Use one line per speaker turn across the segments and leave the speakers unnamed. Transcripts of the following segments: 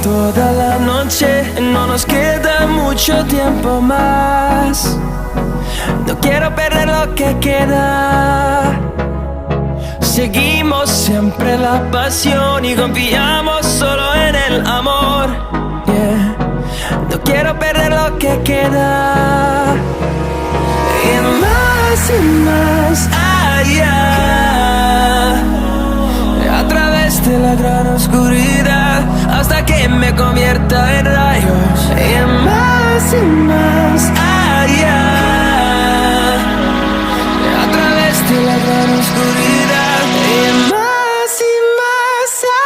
toda la noche, no nos queda mucho tiempo más. No quiero perder lo que queda. Seguimos siempre la pasión y confiamos solo en el amor. Yeah. No quiero perder lo que queda. Y más allá, a través de la gran oscuridad, hasta que me convierta en rayos. Y más allá, a través de la gran oscuridad. Y más allá.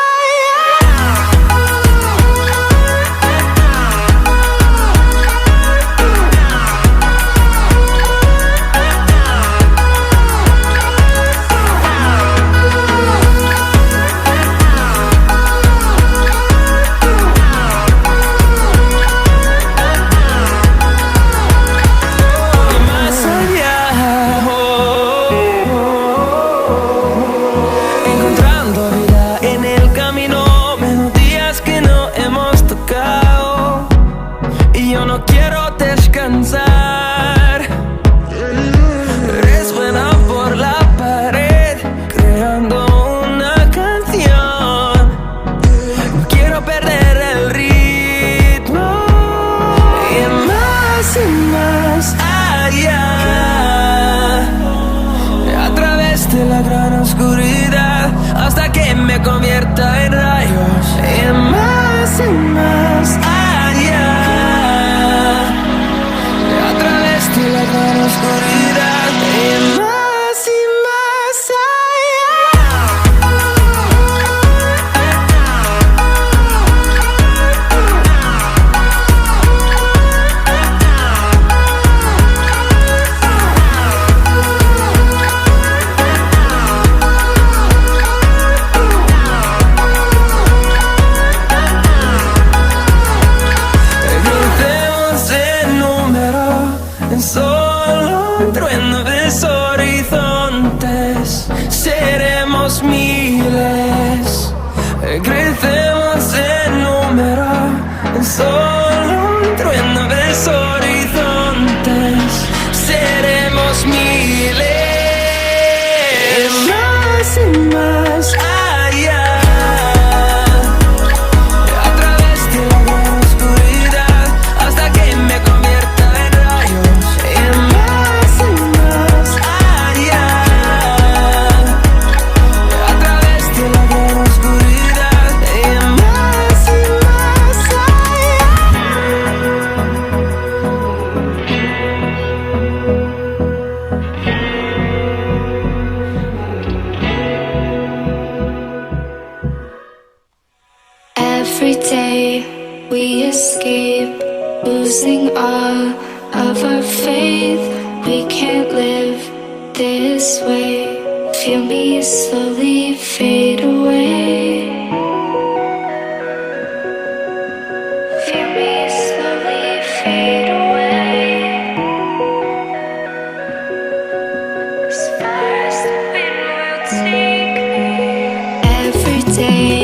Convierta en rayos. Y más allá, a través de la gran oscuridad. Y más crecemos en número, en solo un trueno de horizontes. Seremos miles. Más allá, a través de la gran oscuridad, hasta que me convierta en rayos. Y más allá, a través de la gran oscuridad.
Every day we escape, losing all of our faith. We can't live this way. Feel me slowly fade away. Feel me slowly fade away. As far as the wind will take me. Every day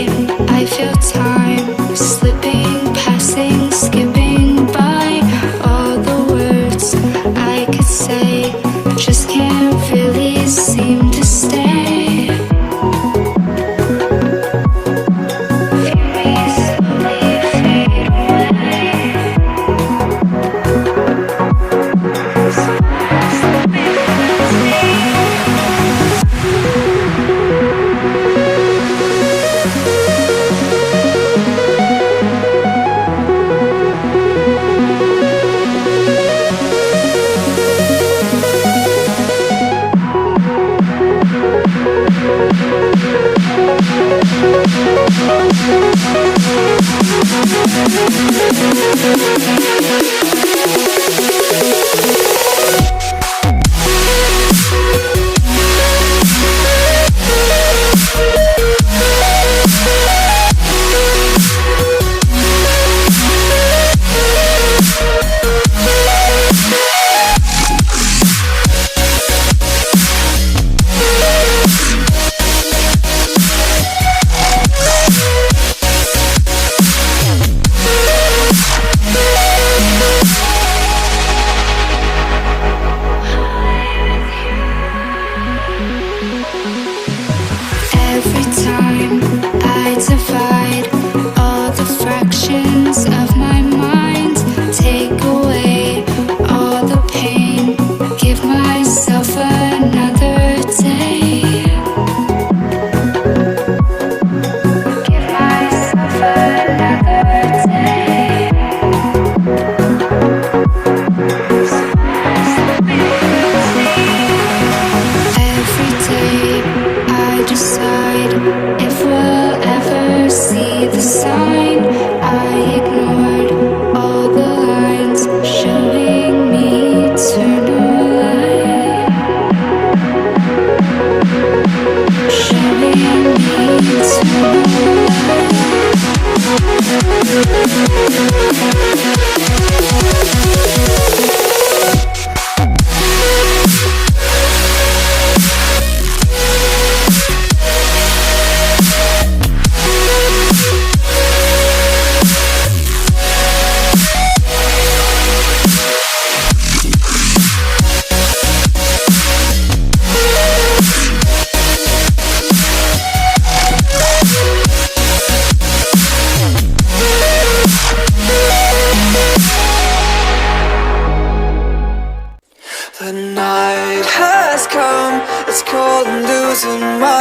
I feel time slipping, passing, skipping by. All the words I could say just can't really seem to stay. Feel me slowly fade away. As far as the wind will take me.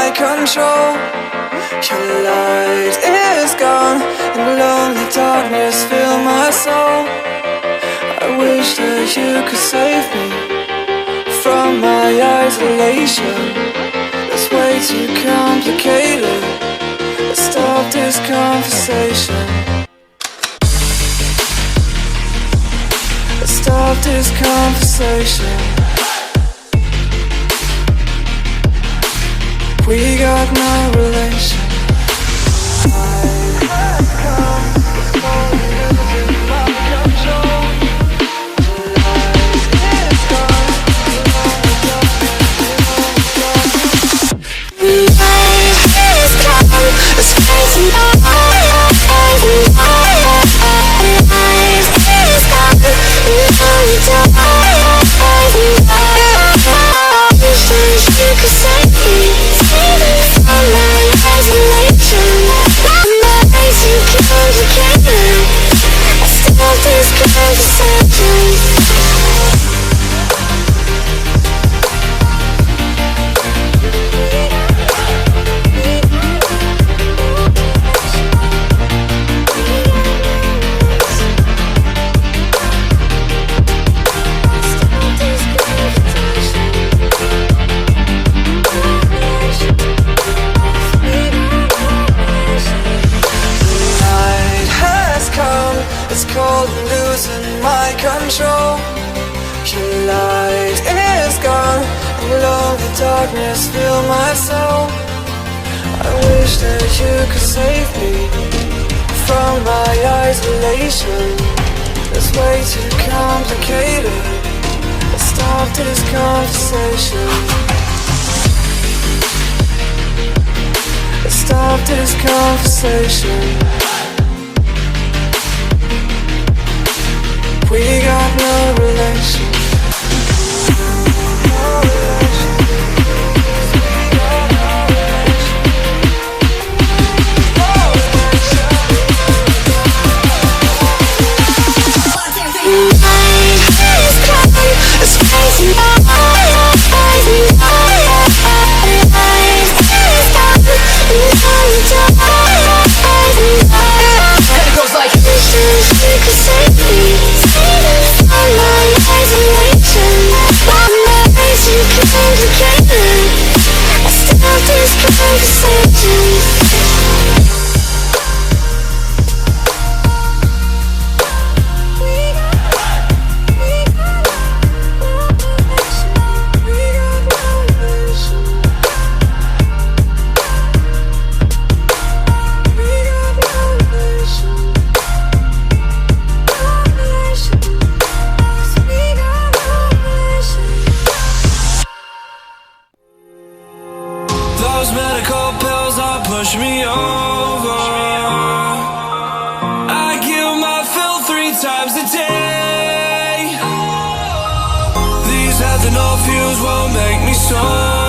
my control. Your light is gone, and lonely darkness fill my soul. I wish that you could save me from my isolation. It's way too complicated. Let's stop this conversation. Let's stop this conversation. We got no relation. Darkness fill my soul. I wish that you could save me from my isolation. It's way too complicated. Let's stop this conversation. Let's stop this conversation. We got no relation. Those medical pills all push me over. I kill my fill 3 times a day. These ethanol fumes won't make me sober.